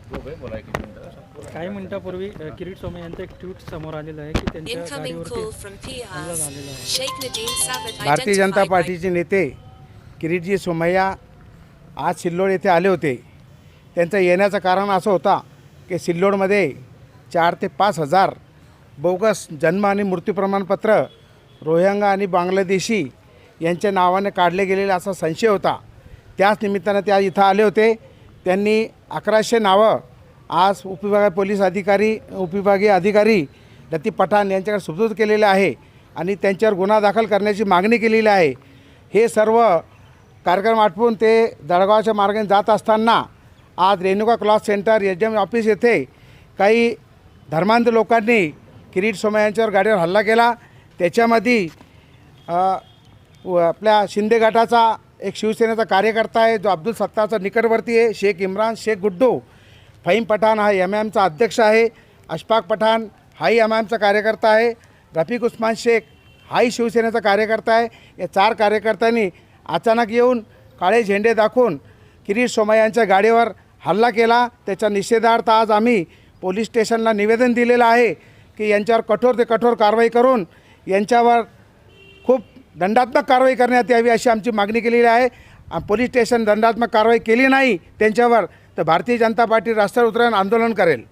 काही मिनिटापूर्वी किरीट सोमय्या यांचं एक ट्विट समोर आलेलं आहे की त्यांच्या गाडीवरती हल्ला झालेला आहे. भारतीय जनता पार्टीचे नेते किरीटजी सोमय्या आज सिल्लोड येथे आले होते. त्यांचं येण्याचं कारण असं होता की सिल्लोडमध्ये 4 ते 5 हजार बोगस जन्म आणि मृत्यू प्रमाणपत्र रोहिंगा आणि बांगलादेशी यांच्या नावाने काढले गेलेले असा संशय होता. त्याच निमित्तानं ते आज इथं आले होते. त्यांनी 1100 नावं आज उपविभागीय अधिकारी लतीफ पठाण यांच्याकडे सुपूर्द केलेले आहे आणि त्यांच्यावर गुन्हा दाखल करण्याची मागणी केलेली आहे. हे सर्व कार्यक्रम आटपून ते जळगावच्या मार्गाने जात असताना आज रेणुका क्लॉथ सेंटर एजम ऑफिस येथे काही धर्मांध लोकांनी किरीट सोमय्या यांच्यावर गाडीवर हल्ला केला. त्याच्यामध्ये आपल्या शिंदे गटाचा एक शिवसेनेचा कार्यकर्ता आहे जो अब्दुल सत्तारचा निकटवर्ती आहे, शेख इम्रान शेख गुड्डू. फहीम पठाण हा MIMचा अध्यक्ष आहे. अशफाक पठाण हाही MIMचा कार्यकर्ता आहे. रफिक उस्मान शेख हाही शिवसेनेचा कार्यकर्ता आहे. या 4 कार्यकर्त्यांनी अचानक येऊन काळे झेंडे दाखवून किरीट सोमय्या यांच्या गाडीवर हल्ला केला. त्याच्या निषेधार्थ आज आम्ही पोलीस स्टेशनला निवेदन दिलेलं आहे की यांच्यावर कठोर ते कठोर कारवाई करून यांच्यावर खूप दंडात्मक कारवाई करण्यात यावी अशी आमची मागणी केलेली आहे. पोलीस स्टेशन दंडात्मक कारवाई केली नाही त्यांच्यावर तर भारतीय जनता पार्टी रस्त्यावर उतरून आंदोलन करेल.